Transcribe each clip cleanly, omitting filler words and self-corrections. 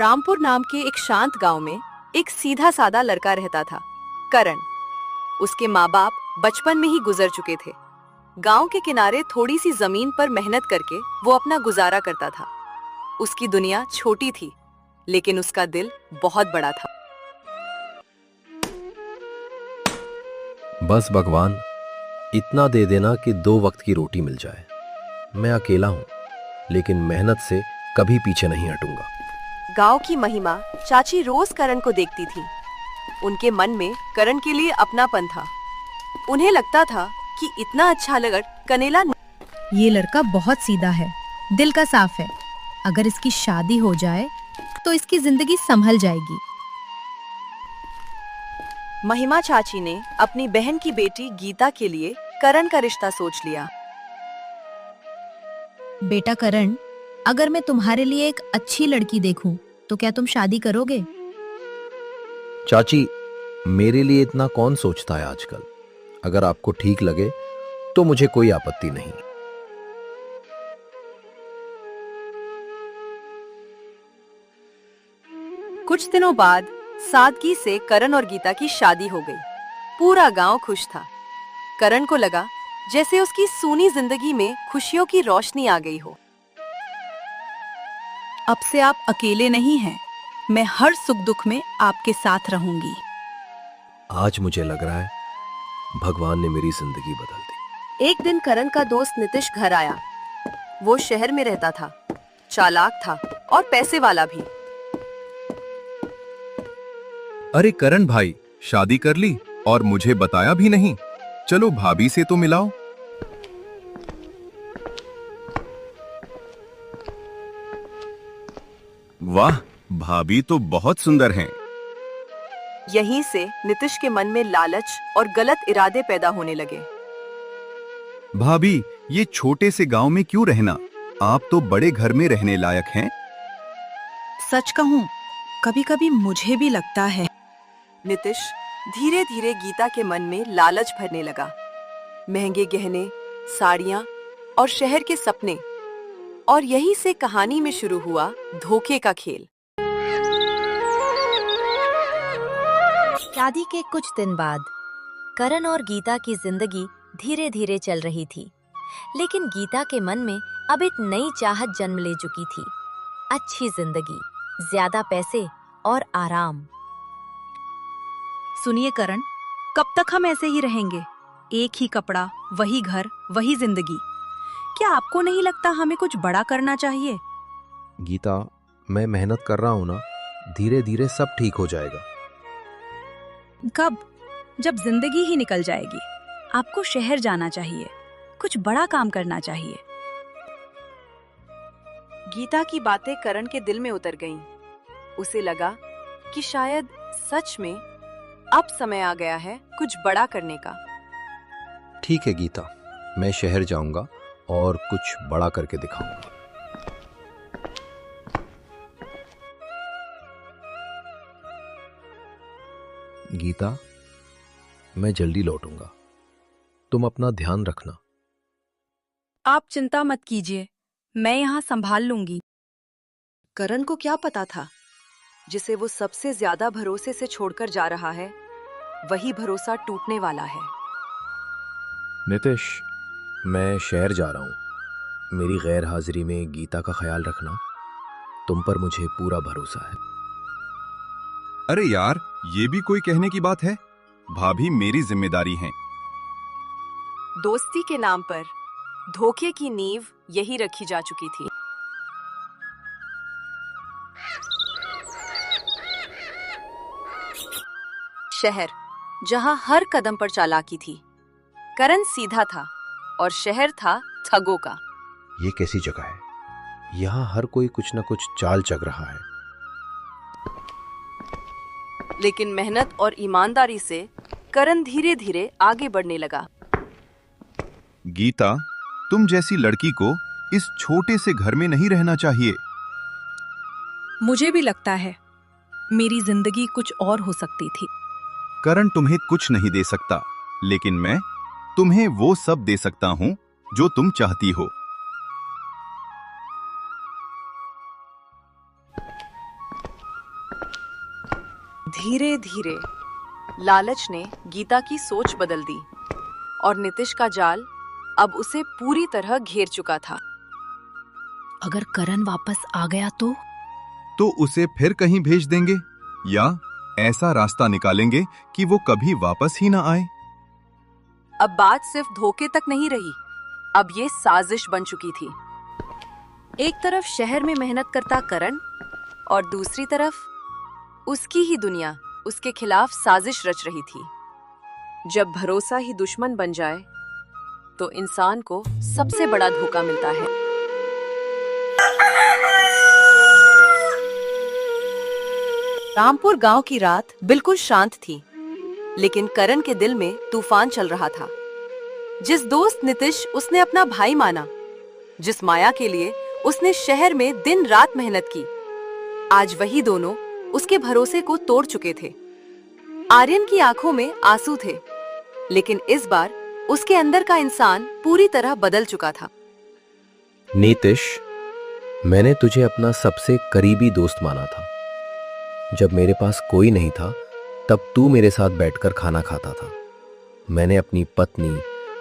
रामपुर नाम के एक शांत गांव में एक सीधा सादा लड़का रहता था, करण। उसके माँ बाप बचपन में ही गुजर चुके थे। गांव के किनारे थोड़ी सी जमीन पर मेहनत करके वो अपना गुजारा करता था। उसकी दुनिया छोटी थी, लेकिन उसका दिल बहुत बड़ा था। बस भगवान, इतना दे देना कि 2 वक्त की रोटी मिल जाए। मैं अकेला हूं, लेकिन मेहनत से कभी पीछे नहीं हटूंगा। गांव की महिमा चाची रोज करण को देखती थी। उनके मन में करण के लिए अपनापन था। उन्हें लगता था कि इतना अच्छा लड़का कनेला ये लड़का बहुत सीधा है, दिल का साफ है। अगर इसकी शादी हो जाए तो इसकी जिंदगी संभल जाएगी। महिमा चाची ने अपनी बहन की बेटी गीता के लिए करण का रिश्ता सोच लिया। बेटा करण, अगर मैं तुम्हारे लिए एक अच्छी लड़की देखूं तो क्या तुम शादी करोगे? चाची, मेरे लिए इतना कौन सोचता है आजकल। अगर आपको ठीक लगे तो मुझे कोई आपत्ति नहीं। कुछ दिनों बाद सादगी से करण और गीता की शादी हो गई। पूरा गांव खुश था। करण को लगा जैसे उसकी सूनी जिंदगी में खुशियों की रोशनी आ गई हो। अब से आप अकेले नहीं हैं। मैं हर सुख दुख में आपके साथ रहूंगी। आज मुझे लग रहा है भगवान ने मेरी जिंदगी बदल दी। एक दिन करण का दोस्त नितिश घर आया। वो शहर में रहता था, चालाक था और पैसे वाला भी। अरे करण भाई, शादी कर ली और मुझे बताया भी नहीं। चलो भाभी से तो मिलाओ। वाह, भाभी तो बहुत सुंदर हैं। यहीं से नितिश के मन में लालच और गलत इरादे पैदा होने लगे। भाभी, ये छोटे से गांव में क्यों रहना? आप तो बड़े घर में रहने लायक हैं। सच कहूं, कभी कभी मुझे भी लगता है। नितिश धीरे धीरे गीता के मन में लालच भरने लगा। महंगे गहने, साड़ियां और शहर के सपने। और यहीं से कहानी में शुरू हुआ धोखे का खेल। शादी के कुछ दिन बाद करण और गीता की जिंदगी धीरे धीरे चल रही थी, लेकिन गीता के मन में अब एक नई चाहत जन्म ले चुकी थी। अच्छी जिंदगी, ज्यादा पैसे और आराम। सुनिए करण, कब तक हम ऐसे ही रहेंगे? एक ही कपड़ा, वही घर, वही जिंदगी। क्या आपको नहीं लगता हमें कुछ बड़ा करना चाहिए? गीता, मैं मेहनत कर रहा हूं ना, धीरे धीरे सब ठीक हो जाएगा। कब? जब जिंदगी ही निकल जाएगी। आपको शहर जाना चाहिए, कुछ बड़ा काम करना चाहिए। गीता की बातें करण के दिल में उतर गईं। उसे लगा कि शायद सच में अब समय आ गया है कुछ बड़ा करने का। ठीक है गीता, मैं शहर जाऊंगा और कुछ बड़ा करके दिखाऊंगा। गीता, मैं जल्दी लौटूंगा। तुम अपना ध्यान रखना। आप चिंता मत कीजिए, मैं यहाँ संभाल लूंगी। करण को क्या पता था, जिसे वो सबसे ज्यादा भरोसे से छोड़कर जा रहा है, वही भरोसा टूटने वाला है। नितिश, मैं शहर जा रहा हूं। मेरी गैर हाजिरी में गीता का ख्याल रखना। तुम पर मुझे पूरा भरोसा है। अरे यार, ये भी कोई कहने की बात है? भाभी मेरी जिम्मेदारी है। दोस्ती के नाम पर धोखे की नींव यही रखी जा चुकी थी। शहर, जहां हर कदम पर चालाकी थी। करण सीधा था और शहर था ठगों का। ये कैसी जगह है? यहाँ हर कोई कुछ न कुछ चाल चल रहा है। लेकिन मेहनत और ईमानदारी से करण धीरे धीरे आगे बढ़ने लगा। गीता, तुम जैसी लड़की को इस छोटे से घर में नहीं रहना चाहिए। मुझे भी लगता है मेरी जिंदगी कुछ और हो सकती थी। करण तुम्हें कुछ नहीं दे सकता, लेकिन मैं तुम्हें वो सब दे सकता हूं जो तुम चाहती हो। धीरे धीरे लालच ने गीता की सोच बदल दी और नीतिश का जाल अब उसे पूरी तरह घेर चुका था। अगर करण वापस आ गया तो उसे फिर कहीं भेज देंगे या ऐसा रास्ता निकालेंगे कि वो कभी वापस ही ना आए। अब बात सिर्फ धोखे तक नहीं रही, अब ये साजिश बन चुकी थी। एक तरफ शहर में मेहनत करता करण और दूसरी तरफ उसकी ही दुनिया उसके खिलाफ साजिश रच रही थी। जब भरोसा ही दुश्मन बन जाए तो इंसान को सबसे बड़ा धोखा मिलता है। रामपुर गांव की रात बिल्कुल शांत थी, लेकिन करण के दिल में तूफान चल रहा था। जिस दोस्त नीतिश उसने अपना भाई माना, जिस माया के लिए उसने शहर में दिन रात मेहनत की, आज वही दोनों उसके भरोसे को तोड़ चुके थे। आर्यन की आंखों में आंसू थे, लेकिन इस बार उसके अंदर का इंसान पूरी तरह बदल चुका था। नीतिश, मैंने तुझे अपना सबसे करीबी दोस्त माना था। जब मेरे पास कोई नहीं था तब तू मेरे साथ बैठकर खाना खाता था। मैंने अपनी पत्नी,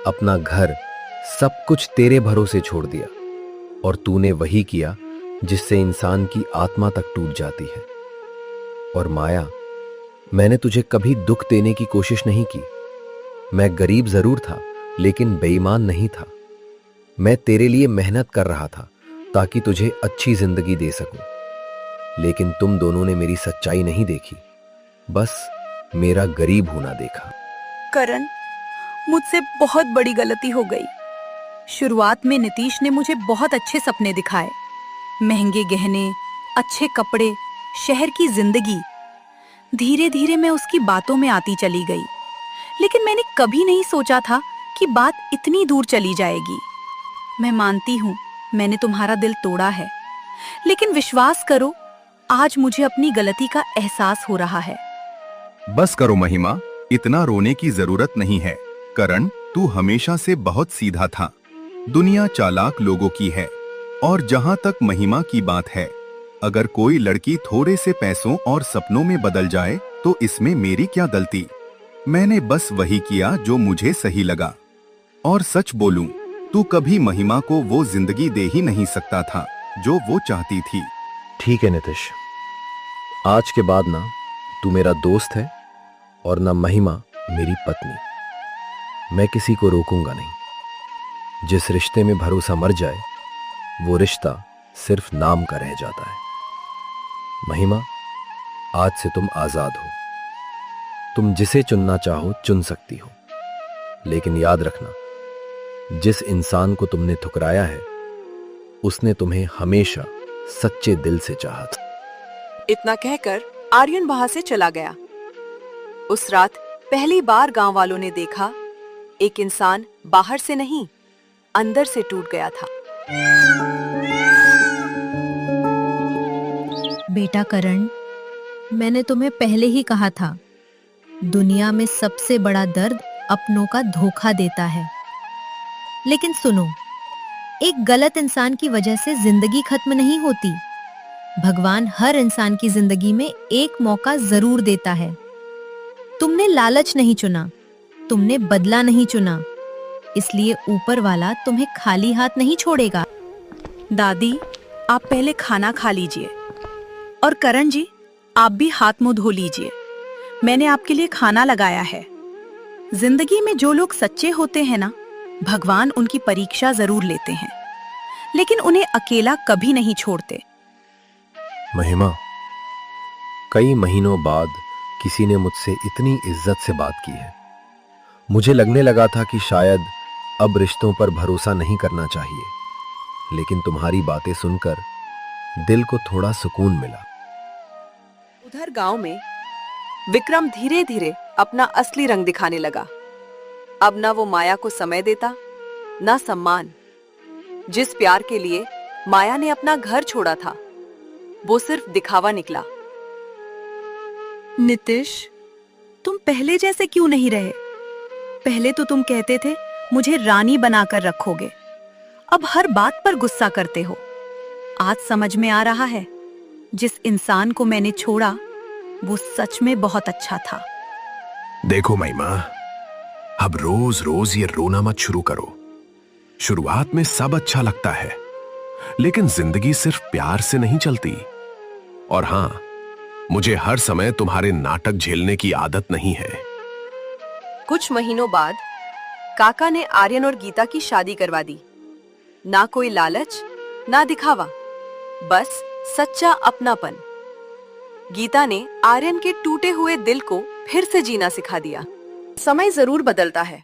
अपना घर, सब कुछ तेरे भरोसे छोड़ दिया और तूने वही किया जिससे इंसान की आत्मा तक टूट जाती है। और माया, मैंने तुझे कभी दुख देने की कोशिश नहीं की। मैं गरीब जरूर था, लेकिन बेईमान नहीं था। मैं तेरे लिए मेहनत कर रहा था ताकि तुझे अच्छी जिंदगी दे सकूं। लेकिन तुम दोनों ने मेरी सच्चाई नहीं देखी, बस मेरा गरीब होना देखा। करण, मुझसे बहुत बड़ी गलती हो गई। शुरुआत में नीतीश ने मुझे बहुत अच्छे सपने दिखाए, महंगे गहने, अच्छे कपड़े, शहर की जिंदगी। धीरे धीरे मैं उसकी बातों में आती चली गई, लेकिन मैंने कभी नहीं सोचा था कि बात इतनी दूर चली जाएगी। मैं मानती हूँ मैंने तुम्हारा दिल तोड़ा है, लेकिन विश्वास करो, आज मुझे अपनी गलती का एहसास हो रहा है। बस करो महिमा, इतना रोने की जरूरत नहीं है। करण, तू हमेशा से बहुत सीधा था। दुनिया चालाक लोगों की है। और जहाँ तक महिमा की बात है, अगर कोई लड़की थोड़े से पैसों और सपनों में बदल जाए तो इसमें मेरी क्या गलती। मैंने बस वही किया जो मुझे सही लगा। और सच बोलूं, तू कभी महिमा को वो जिंदगी दे ही नहीं सकता था जो वो चाहती थी। ठीक है नीतिश, आज के बाद ना तू मेरा दोस्त है और ना महिमा मेरी पत्नी। मैं किसी को रोकूंगा नहीं। जिस रिश्ते में भरोसा मर जाए वो रिश्ता सिर्फ नाम का रह जाता है। महिमा, आज से तुम आजाद हो। तुम जिसे चुनना चाहो चुन सकती हो, लेकिन याद रखना, जिस इंसान को तुमने ठुकराया है उसने तुम्हें हमेशा सच्चे दिल से चाहा था। इतना कहकर आर्यन वहां से चला गया। उस रात पहली बार गांव वालों ने देखा, एक इंसान बाहर से नहीं, अंदर से टूट गया था। बेटा करण, मैंने तुम्हें पहले ही कहा था, दुनिया में सबसे बड़ा दर्द अपनों का धोखा देता है। लेकिन सुनो, एक गलत इंसान की वजह से जिंदगी खत्म नहीं होती। भगवान हर इंसान की जिंदगी में एक मौका जरूर देता है। तुमने लालच नहीं चुना, तुमने बदला नहीं चुना, इसलिए ऊपर वाला तुम्हें खाली हाथ नहीं छोड़ेगा। दादी, आप पहले खाना खा लीजिए और करण जी, आप भी हाथ मुंह धो लीजिए। मैंने आपके लिए खाना लगाया है। जिंदगी में जो लोग सच्चे होते हैं ना, भगवान उनकी परीक्षा जरूर लेते हैं, लेकिन उन्हें अकेला कभी नहीं छोड़ते। महिमा, कई महीनों बाद किसी ने मुझसे इतनी इज्जत से बात की है। मुझे लगने लगा था कि शायद अब रिश्तों पर भरोसा नहीं करना चाहिए, लेकिन तुम्हारी बातें सुनकर दिल को थोड़ा सुकून मिला। उधर गांव में विक्रम धीरे धीरे अपना असली रंग दिखाने लगा। अब ना वो माया को समय देता, ना सम्मान। जिस प्यार के लिए माया ने अपना घर छोड़ा था, वो सिर्फ दिखावा निकला। नीतिश, तुम पहले जैसे क्यों नहीं रहे? पहले तो तुम कहते थे मुझे रानी बनाकर रखोगे, अब हर बात पर गुस्सा करते हो। आज समझ में आ रहा है, जिस इंसान को मैंने छोड़ा वो सच में बहुत अच्छा था। देखो महिमा, अब रोज रोज ये रोना मत शुरू करो। शुरुआत में सब अच्छा लगता है, लेकिन जिंदगी सिर्फ प्यार से नहीं चलती। और हां, मुझे हर समय तुम्हारे नाटक झेलने की आदत नहीं है। कुछ महीनों बाद काका ने आर्यन और गीता की शादी करवा दी। ना कोई लालच, ना दिखावा, बस सच्चा अपनापन। गीता ने आर्यन के टूटे हुए दिल को फिर से जीना सिखा दिया। समय जरूर बदलता है,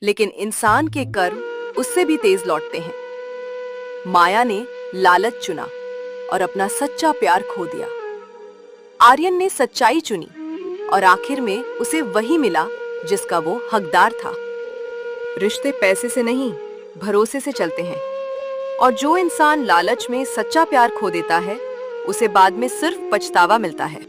लेकिन इंसान के कर्म उससे भी तेज लौटते हैं। माया ने लालच चुना और अपना सच्चा प्यार खो दिया। आर्यन ने सच्चाई चुनी और आखिर में उसे वही मिला जिसका वो हकदार था। रिश्ते पैसे से नहीं, भरोसे से चलते हैं, और जो इंसान लालच में सच्चा प्यार खो देता है, उसे बाद में सिर्फ पछतावा मिलता है।